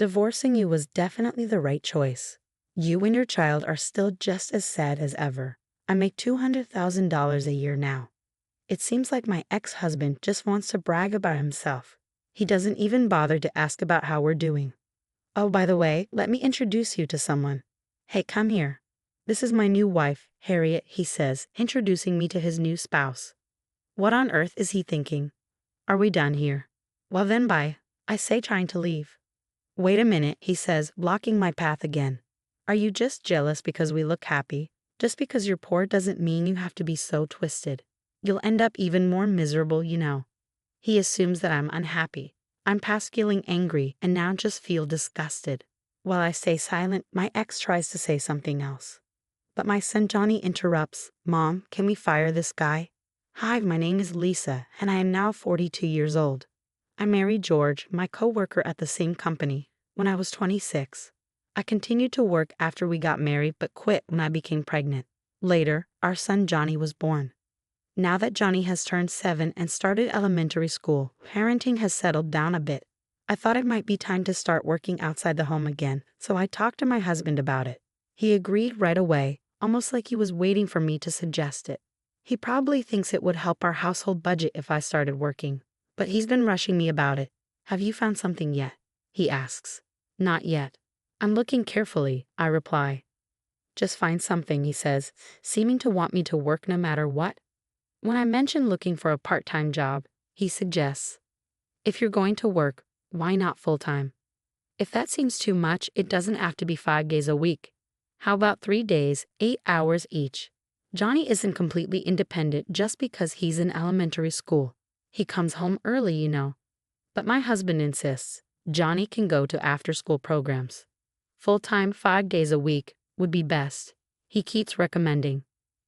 Divorcing you was definitely the right choice. You and your child are still just as sad as ever. I make $200,000 a year now. It seems like my ex-husband just wants to brag about himself. He doesn't even bother to ask about how we're doing. Oh, by the way, let me introduce you to someone. Hey, come here. This is my new wife, Harriet, he says, introducing me to his new spouse. What on earth is he thinking? Are we done here? Well then bye, I say, trying to leave. Wait a minute, he says, blocking my path again. Are you just jealous because we look happy? Just because you're poor doesn't mean you have to be so twisted. You'll end up even more miserable, you know. He assumes that I'm unhappy. I'm past feeling angry and now just feel disgusted. While I stay silent, my ex tries to say something else. But my son Johnny interrupts. Mom, can we fire this guy? Hi, my name is Lisa, and I am now 42 years old. I married George, my co-worker at the same company, when I was 26. I continued to work after we got married but quit when I became pregnant. Later, our son Johnny was born. Now that Johnny has turned 7 and started elementary school, parenting has settled down a bit. I thought it might be time to start working outside the home again, so I talked to my husband about it. He agreed right away, almost like he was waiting for me to suggest it. He probably thinks it would help our household budget if I started working, but he's been rushing me about it. Have you found something yet? He asks. Not yet. I'm looking carefully, I reply. Just find something, he says, seeming to want me to work no matter what. When I mention looking for a part-time job, he suggests, if you're going to work, why not full-time? If that seems too much, it doesn't have to be 5 days a week. How about 3 days, 8 hours each? Johnny isn't completely independent just because he's in elementary school. He comes home early, you know. But my husband insists Johnny can go to after-school programs. Full-time 5 days a week would be best, he keeps recommending.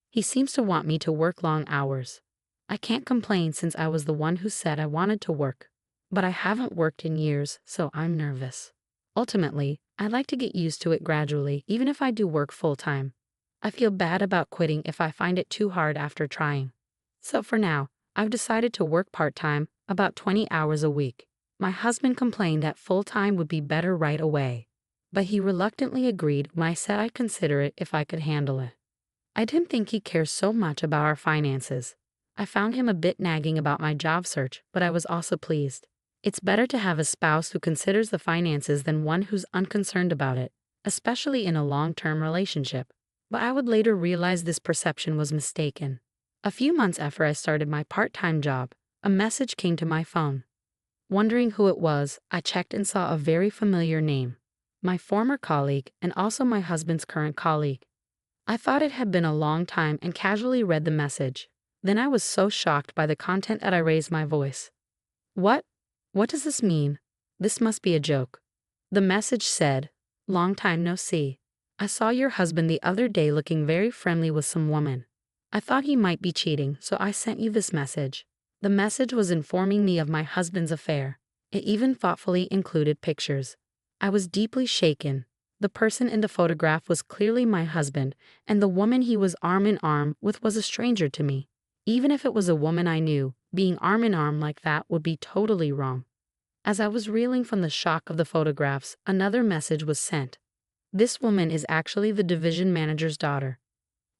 He seems to want me to work long hours. I can't complain since I was the one who said I wanted to work. But I haven't worked in years, so I'm nervous. Ultimately, I'd like to get used to it gradually, even if I do work full-time. I feel bad about quitting if I find it too hard after trying. So for now, I've decided to work part-time, about 20 hours a week. My husband complained that full-time would be better right away, but he reluctantly agreed when I said I'd consider it if I could handle it. I didn't think he cares so much about our finances. I found him a bit nagging about my job search, but I was also pleased. It's better to have a spouse who considers the finances than one who's unconcerned about it, especially in a long-term relationship. But I would later realize this perception was mistaken. A few months after I started my part-time job, a message came to my phone. Wondering who it was, I checked and saw a very familiar name. My former colleague and also my husband's current colleague. I thought it had been a long time and casually read the message. Then I was so shocked by the content that I raised my voice. What? What does this mean? This must be a joke. The message said, long time no see. I saw your husband the other day looking very friendly with some woman. I thought he might be cheating, so I sent you this message. The message was informing me of my husband's affair. It even thoughtfully included pictures. I was deeply shaken. The person in the photograph was clearly my husband, and the woman he was arm in arm with was a stranger to me. Even if it was a woman I knew, being arm in arm like that would be totally wrong. As I was reeling from the shock of the photographs, another message was sent. This woman is actually the division manager's daughter.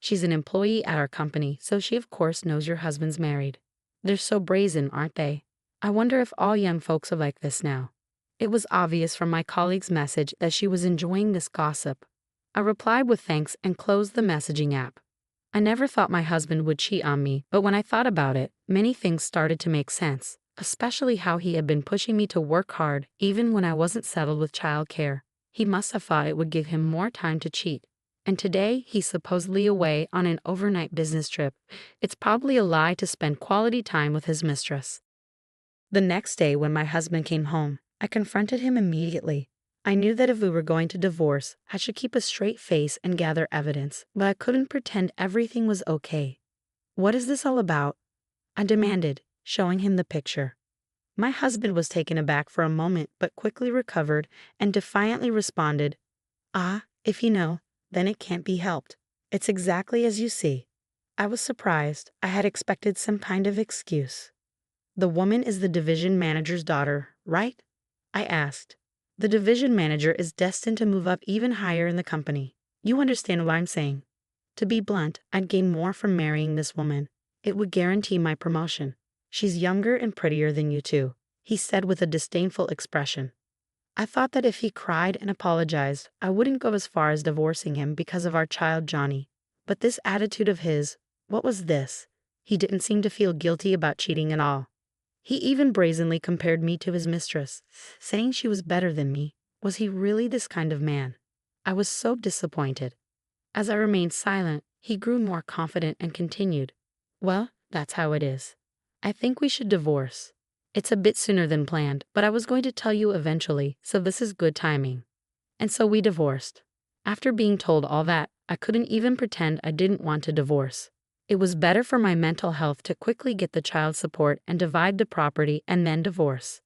She's an employee at our company, so she of course knows your husband's married. They're so brazen, aren't they? I wonder if all young folks are like this now. It was obvious from my colleague's message that she was enjoying this gossip. I replied with thanks and closed the messaging app. I never thought my husband would cheat on me, but when I thought about it, many things started to make sense, especially how he had been pushing me to work hard even when I wasn't settled with childcare. He must have thought it would give him more time to cheat. And today, he's supposedly away on an overnight business trip. It's probably a lie to spend quality time with his mistress. The next day, when my husband came home, I confronted him immediately. I knew that if we were going to divorce, I should keep a straight face and gather evidence, but I couldn't pretend everything was okay. What is this all about? I demanded, showing him the picture. My husband was taken aback for a moment, but quickly recovered and defiantly responded, if you know, then it can't be helped. It's exactly as you see. I was surprised. I had expected some kind of excuse. The woman is the division manager's daughter, right? I asked. The division manager is destined to move up even higher in the company. You understand what I'm saying? To be blunt, I'd gain more from marrying this woman. It would guarantee my promotion. She's younger and prettier than you two, he said with a disdainful expression. I thought that if he cried and apologized, I wouldn't go as far as divorcing him because of our child Johnny. But this attitude of his, what was this? He didn't seem to feel guilty about cheating at all. He even brazenly compared me to his mistress, saying she was better than me. Was he really this kind of man? I was so disappointed. As I remained silent, he grew more confident and continued. Well, that's how it is. I think we should divorce. It's a bit sooner than planned, but I was going to tell you eventually, so this is good timing. And so we divorced. After being told all that, I couldn't even pretend I didn't want to divorce. It was better for my mental health to quickly get the child support and divide the property and then divorce.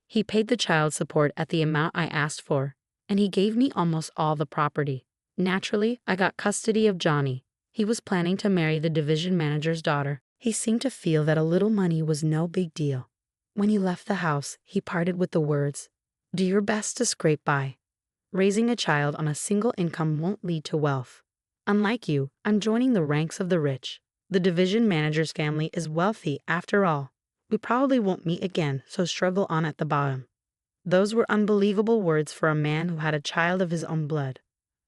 He paid the child support at the amount I asked for, and he gave me almost all the property. Naturally, I got custody of Johnny. He was planning to marry the division manager's daughter. He seemed to feel that a little money was no big deal. When he left the house, he parted with the words, "Do your best to scrape by. Raising a child on a single income won't lead to wealth. Unlike you, I'm joining the ranks of the rich. The division manager's family is wealthy after all. We probably won't meet again, so struggle on at the bottom." Those were unbelievable words for a man who had a child of his own blood.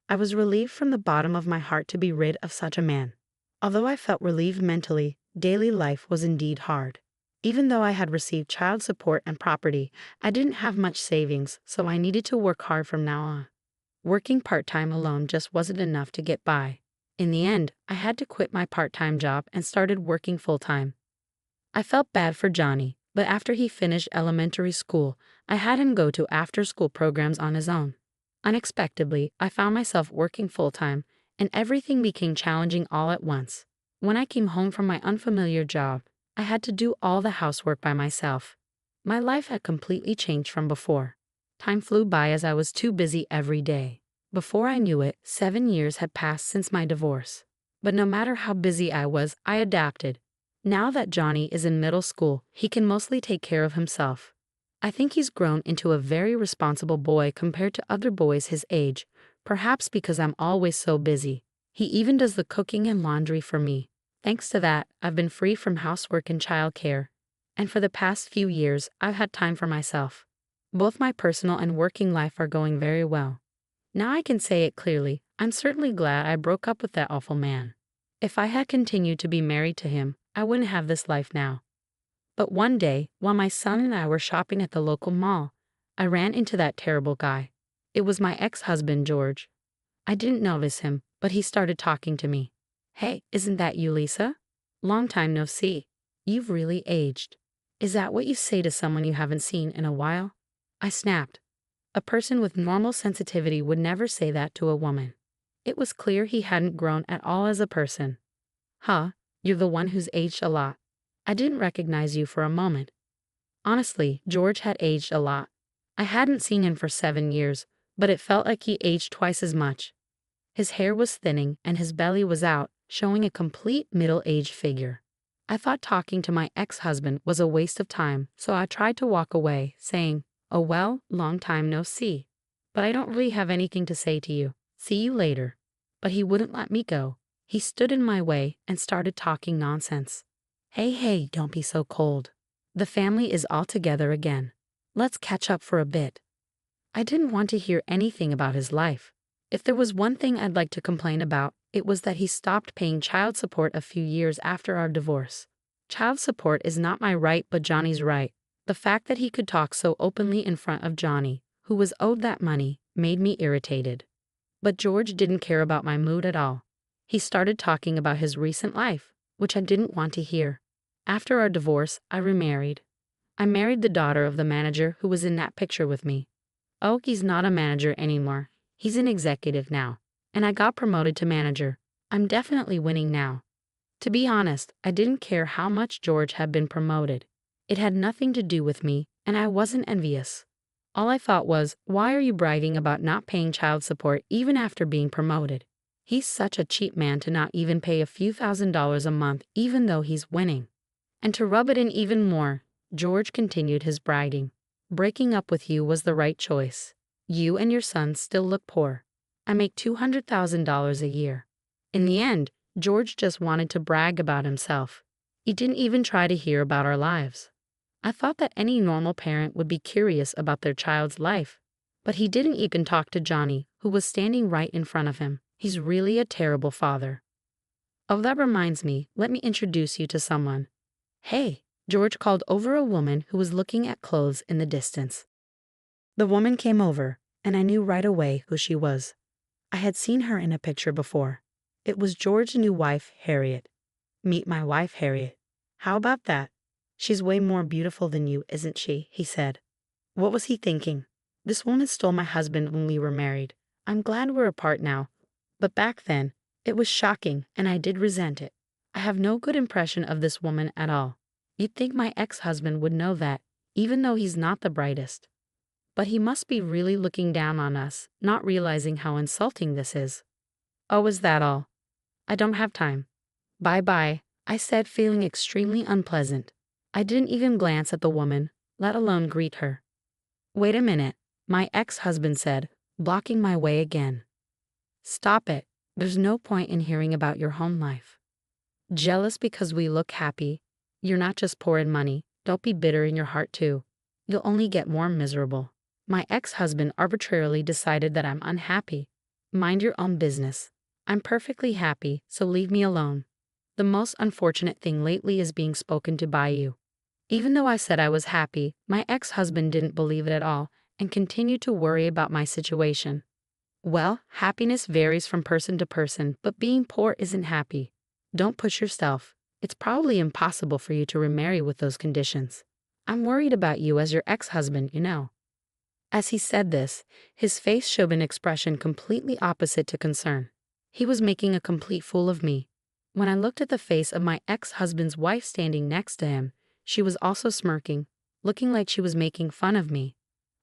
I was relieved from the bottom of my heart to be rid of such a man. Although I felt relieved mentally, daily life was indeed hard. Even though I had received child support and property, I didn't have much savings, so I needed to work hard from now on. Working part-time alone just wasn't enough to get by. In the end, I had to quit my part-time job and started working full-time. I felt bad for Johnny, but after he finished elementary school, I had him go to after-school programs on his own. Unexpectedly, I found myself working full-time, and everything became challenging all at once. When I came home from my unfamiliar job, I had to do all the housework by myself. My life had completely changed from before. Time flew by as I was too busy every day. Before I knew it, 7 years had passed since my divorce. But no matter how busy I was, I adapted. Now that Johnny is in middle school, he can mostly take care of himself. I think he's grown into a very responsible boy compared to other boys his age, perhaps because I'm always so busy. He even does the cooking and laundry for me. Thanks to that, I've been free from housework and childcare. And for the past few years, I've had time for myself. Both my personal and working life are going very well. Now I can say it clearly, I'm certainly glad I broke up with that awful man. If I had continued to be married to him, I wouldn't have this life now. But one day, while my son and I were shopping at the local mall, I ran into that terrible guy. It was my ex-husband, George. I didn't notice him, but he started talking to me. "Hey, isn't that you, Lisa? Long time no see. You've really aged." "Is that what you say to someone you haven't seen in a while?" I snapped. A person with normal sensitivity would never say that to a woman. It was clear he hadn't grown at all as a person. "Huh, you're the one who's aged a lot. I didn't recognize you for a moment." Honestly, George had aged a lot. I hadn't seen him for 7 years, but it felt like he aged twice as much. His hair was thinning and his belly was out, showing a complete middle-aged figure. I thought talking to my ex-husband was a waste of time, so I tried to walk away, saying, "Oh well, long time no see. But I don't really have anything to say to you. See you later." But he wouldn't let me go. He stood in my way and started talking nonsense. Hey, don't be so cold. The family is all together again. Let's catch up for a bit." I didn't want to hear anything about his life. If there was one thing I'd like to complain about, it was that he stopped paying child support a few years after our divorce. Child support is not my right but Johnny's right. The fact that he could talk so openly in front of Johnny, who was owed that money, made me irritated. But George didn't care about my mood at all. He started talking about his recent life, which I didn't want to hear. After our divorce, I remarried. I married the daughter of the manager who was in that picture with me. Oh, he's not a manager anymore. He's an executive now. And I got promoted to manager. I'm definitely winning now. To be honest, I didn't care how much George had been promoted. It had nothing to do with me, and I wasn't envious. All I thought was, why are you bragging about not paying child support even after being promoted? He's such a cheap man to not even pay a few $1,000s a month even though he's winning. And to rub it in even more, George continued his bragging. "Breaking up with you was the right choice. You and your son still look poor. I make $200,000 a year. In the end, George just wanted to brag about himself. He didn't even try to hear about our lives. I thought that any normal parent would be curious about their child's life. But he didn't even talk to Johnny, who was standing right in front of him. He's really a terrible father. Oh, that reminds me, let me introduce you to someone. Hey, George called over a woman who was looking at clothes in the distance. The woman came over, and I knew right away who she was. I had seen her in a picture before. It was George's new wife, Harriet. Meet my wife, Harriet. How about that? She's way more beautiful than you, isn't she? He said. What was he thinking? This woman stole my husband when we were married. I'm glad we're apart now. But back then, it was shocking, and I did resent it. I have no good impression of this woman at all. You'd think my ex-husband would know that, even though he's not the brightest. But he must be really looking down on us, not realizing how insulting this is. Oh, is that all? I don't have time. Bye-bye, I said, feeling extremely unpleasant. I didn't even glance at the woman, let alone greet her. Wait a minute, my ex-husband said, blocking my way again. Stop it. There's no point in hearing about your home life. Jealous because we look happy? You're not just poor in money, don't be bitter in your heart too. You'll only get more miserable. My ex-husband arbitrarily decided that I'm unhappy. Mind your own business. I'm perfectly happy, so leave me alone. The most unfortunate thing lately is being spoken to by you. Even though I said I was happy, my ex-husband didn't believe it at all and continued to worry about my situation. Well, happiness varies from person to person, but being poor isn't happy. Don't push yourself. It's probably impossible for you to remarry with those conditions. I'm worried about you as your ex-husband, you know. As he said this, his face showed an expression completely opposite to concern. He was making a complete fool of me. When I looked at the face of my ex-husband's wife standing next to him, she was also smirking, looking like she was making fun of me.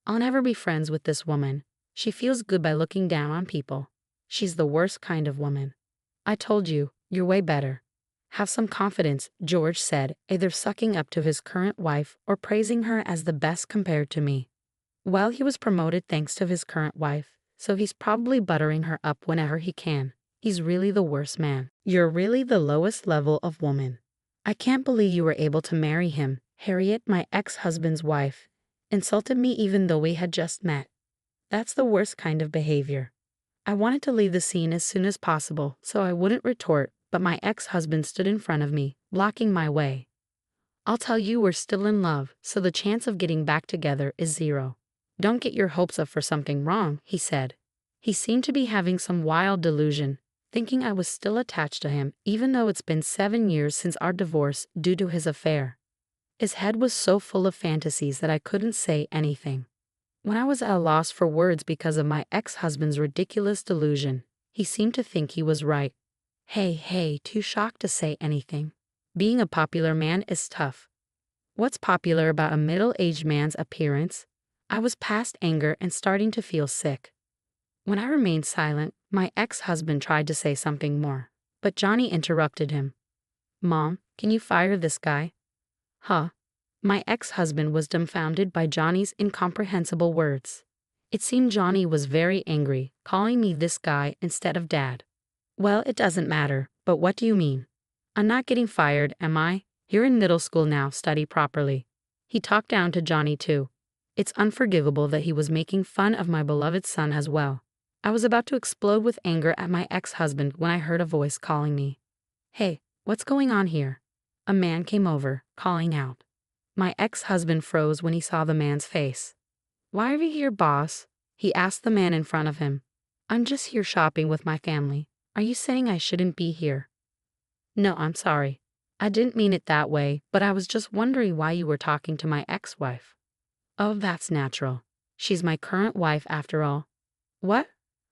I'll never be friends with this woman. She feels good by looking down on people. She's the worst kind of woman. I told you, you're way better. Have some confidence, George said, either sucking up to his current wife or praising her as the best compared to me. Well, he was promoted thanks to his current wife, so he's probably buttering her up whenever he can. He's really the worst man. You're really the lowest level of woman. I can't believe you were able to marry him. Harriet, my ex-husband's wife, insulted me even though we had just met. That's the worst kind of behavior. I wanted to leave the scene as soon as possible so I wouldn't retort, but my ex-husband stood in front of me, blocking my way. I'll tell you, we're still in love, so the chance of getting back together is zero. Don't get your hopes up for something wrong, he said. He seemed to be having some wild delusion, thinking I was still attached to him even though it's been 7 years since our divorce due to his affair. His head was so full of fantasies that I couldn't say anything. When I was at a loss for words because of my ex-husband's ridiculous delusion, he seemed to think he was right. Hey, too shocked to say anything. Being a popular man is tough. What's popular about a middle-aged man's appearance? I was past anger and starting to feel sick. When I remained silent, my ex-husband tried to say something more, but Johnny interrupted him. Mom, can you fire this guy? Huh? My ex-husband was dumbfounded by Johnny's incomprehensible words. It seemed Johnny was very angry, calling me this guy instead of Dad. Well, it doesn't matter, but what do you mean? I'm not getting fired, am I? You're in middle school now, study properly. He talked down to Johnny too. It's unforgivable that he was making fun of my beloved son as well. I was about to explode with anger at my ex-husband when I heard a voice calling me. Hey, what's going on here? A man came over, calling out. My ex-husband froze when he saw the man's face. Why are you here, boss? He asked the man in front of him. I'm just here shopping with my family. Are you saying I shouldn't be here? No, I'm sorry. I didn't mean it that way, but I was just wondering why you were talking to my ex-wife. Oh, that's natural. She's my current wife after all. What?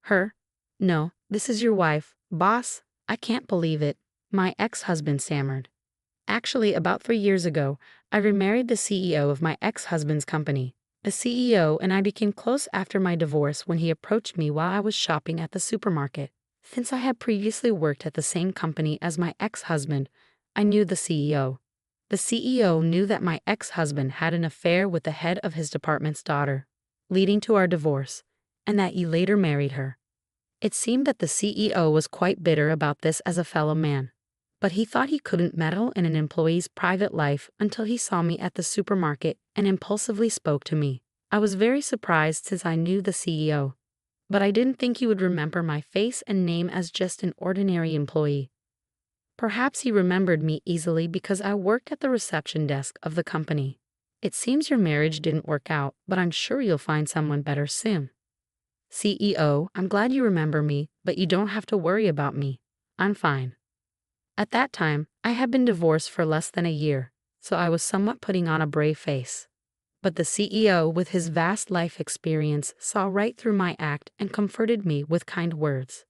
Her? No, this is your wife, boss. I can't believe it. My ex-husband stammered. Actually, about 3 years ago, I remarried the CEO of my ex-husband's company. The CEO and I became close after my divorce when he approached me while I was shopping at the supermarket. Since I had previously worked at the same company as my ex-husband, I knew the CEO. The CEO knew that my ex-husband had an affair with the head of his department's daughter, leading to our divorce, and that you later married her." It seemed that the CEO was quite bitter about this as a fellow man. But he thought he couldn't meddle in an employee's private life until he saw me at the supermarket and impulsively spoke to me. I was very surprised since I knew the CEO. But I didn't think he would remember my face and name as just an ordinary employee. Perhaps he remembered me easily because I worked at the reception desk of the company. "It seems your marriage didn't work out, but I'm sure you'll find someone better soon." "CEO, I'm glad you remember me, but you don't have to worry about me. I'm fine." At that time, I had been divorced for less than a year, so I was somewhat putting on a brave face. But the CEO, with his vast life experience, saw right through my act and comforted me with kind words.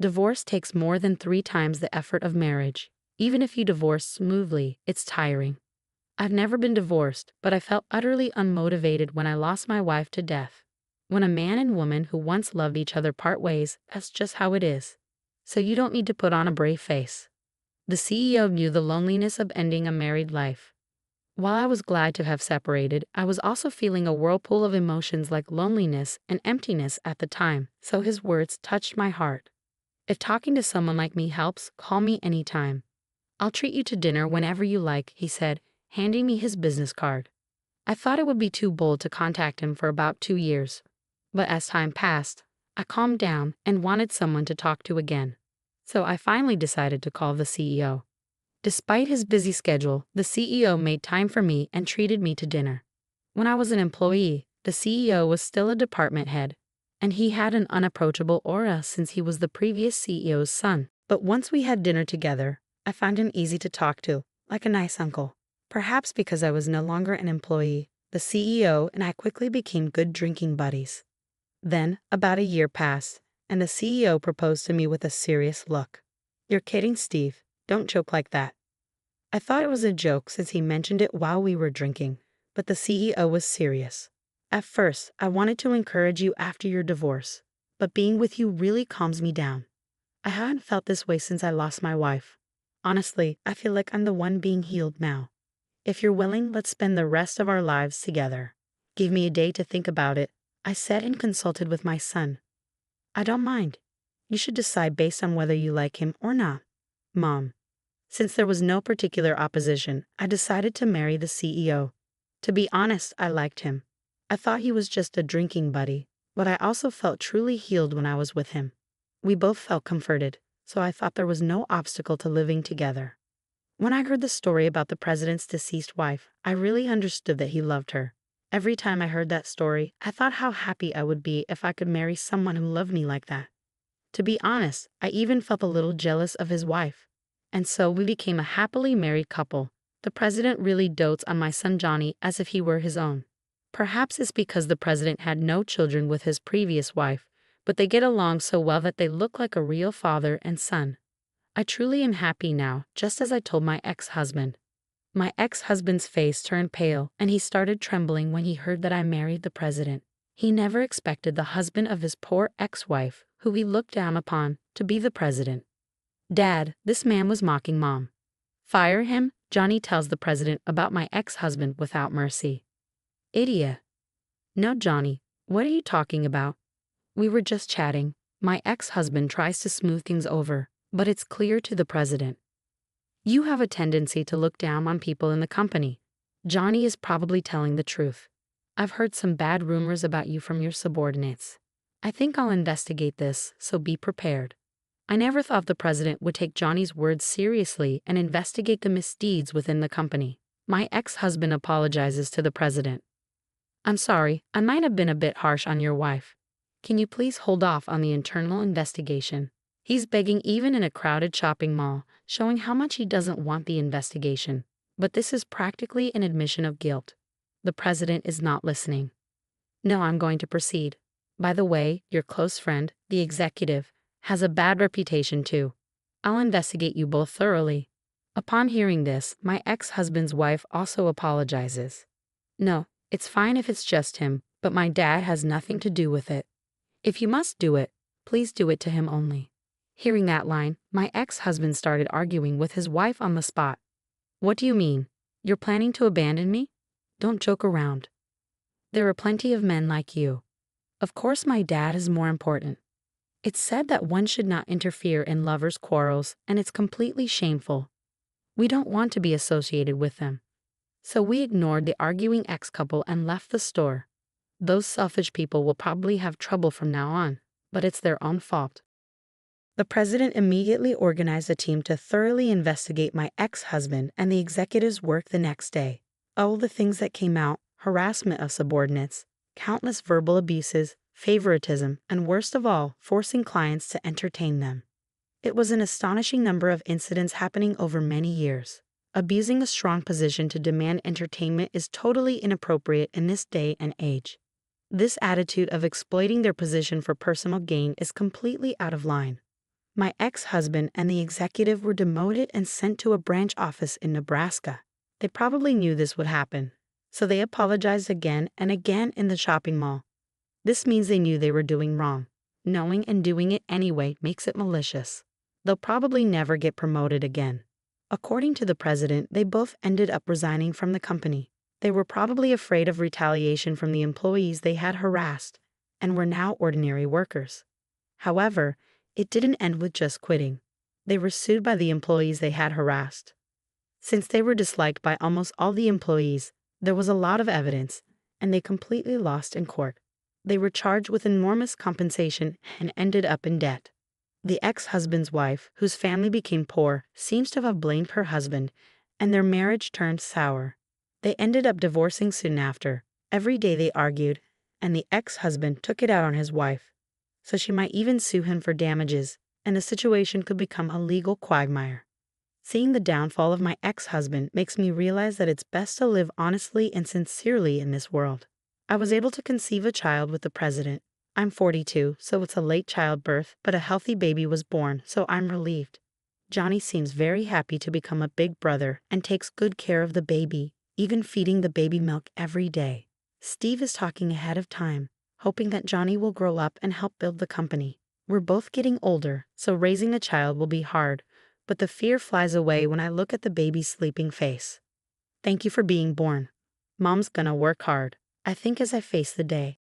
Divorce takes more than 3 times the effort of marriage. Even if you divorce smoothly, it's tiring. I've never been divorced, but I felt utterly unmotivated when I lost my wife to death. When a man and woman who once loved each other part ways, that's just how it is. So you don't need to put on a brave face. The CEO knew the loneliness of ending a married life. While I was glad to have separated, I was also feeling a whirlpool of emotions like loneliness and emptiness at the time, so his words touched my heart. "If talking to someone like me helps, call me anytime. I'll treat you to dinner whenever you like," he said, handing me his business card. I thought it would be too bold to contact him for about 2 years. But as time passed, I calmed down and wanted someone to talk to again. So I finally decided to call the CEO. Despite his busy schedule, the CEO made time for me and treated me to dinner. When I was an employee, the CEO was still a department head, and he had an unapproachable aura since he was the previous CEO's son. But once we had dinner together, I found him easy to talk to, like a nice uncle. Perhaps because I was no longer an employee, the CEO and I quickly became good drinking buddies. Then, about a year passed, and the CEO proposed to me with a serious look. "You're kidding, Steve. Don't joke like that." I thought it was a joke since he mentioned it while we were drinking, but the CEO was serious. "At first, I wanted to encourage you after your divorce, but being with you really calms me down. I haven't felt this way since I lost my wife. Honestly, I feel like I'm the one being healed now. If you're willing, let's spend the rest of our lives together." "Give me a day to think about it," I said and consulted with my son. "I don't mind. You should decide based on whether you like him or not, Mom." Since there was no particular opposition, I decided to marry the CEO. To be honest, I liked him. I thought he was just a drinking buddy, but I also felt truly healed when I was with him. We both felt comforted, so I thought there was no obstacle to living together. When I heard the story about the president's deceased wife, I really understood that he loved her. Every time I heard that story, I thought how happy I would be if I could marry someone who loved me like that. To be honest, I even felt a little jealous of his wife. And so we became a happily married couple. The president really dotes on my son Johnny as if he were his own. Perhaps it's because the president had no children with his previous wife, but they get along so well that they look like a real father and son. I truly am happy now, just as I told my ex-husband. My ex-husband's face turned pale, and he started trembling when he heard that I married the president. He never expected the husband of his poor ex-wife, who he looked down upon, to be the president. "Dad, this man was mocking Mom." "Fire him," Johnny tells the president about my ex-husband without mercy. "Idiot." "No, Johnny, what are you talking about? We were just chatting." My ex-husband tries to smooth things over, but it's clear to the president. "You have a tendency to look down on people in the company. Johnny is probably telling the truth. I've heard some bad rumors about you from your subordinates. I think I'll investigate this, so be prepared." I never thought the president would take Johnny's words seriously and investigate the misdeeds within the company. My ex-husband apologizes to the president. "I'm sorry, I might have been a bit harsh on your wife. Can you please hold off on the internal investigation?" He's begging even in a crowded shopping mall, showing how much he doesn't want the investigation. But this is practically an admission of guilt. The president is not listening. "No, I'm going to proceed. By the way, your close friend, the executive, has a bad reputation too. I'll investigate you both thoroughly." Upon hearing this, my ex-husband's wife also apologizes. "No, it's fine if it's just him, but my dad has nothing to do with it. If you must do it, please do it to him only." Hearing that line, my ex-husband started arguing with his wife on the spot. "What do you mean? You're planning to abandon me? Don't joke around. There are plenty of men like you." Of course, my dad is more important. It's said that one should not interfere in lovers' quarrels, and it's completely shameful. We don't want to be associated with them. So we ignored the arguing ex-couple and left the store. Those selfish people will probably have trouble from now on, but it's their own fault. The president immediately organized a team to thoroughly investigate my ex-husband, and the executives worked the next day. All the things that came out: harassment of subordinates, countless verbal abuses, favoritism, and worst of all, forcing clients to entertain them. It was an astonishing number of incidents happening over many years. Abusing a strong position to demand entertainment is totally inappropriate in this day and age. This attitude of exploiting their position for personal gain is completely out of line. My ex-husband and the executive were demoted and sent to a branch office in Nebraska. They probably knew this would happen, so they apologized again and again in the shopping mall. This means they knew they were doing wrong. Knowing and doing it anyway makes it malicious. They'll probably never get promoted again. According to the president, they both ended up resigning from the company. They were probably afraid of retaliation from the employees they had harassed, and were now ordinary workers. However, it didn't end with just quitting. They were sued by the employees they had harassed. Since they were disliked by almost all the employees, there was a lot of evidence, and they completely lost in court. They were charged with enormous compensation and ended up in debt. The ex-husband's wife, whose family became poor, seems to have blamed her husband, and their marriage turned sour. They ended up divorcing soon after. Every day they argued, and the ex-husband took it out on his wife. So she might even sue him for damages, and the situation could become a legal quagmire. Seeing the downfall of my ex-husband makes me realize that it's best to live honestly and sincerely in this world. I was able to conceive a child with the president. I'm 42, so it's a late childbirth, but a healthy baby was born, so I'm relieved. Johnny seems very happy to become a big brother and takes good care of the baby, even feeding the baby milk every day. Steve is talking ahead of time, hoping that Johnny will grow up and help build the company. We're both getting older, so raising a child will be hard, but the fear flies away when I look at the baby's sleeping face. Thank you for being born. Mom's gonna work hard, I think, as I face the day.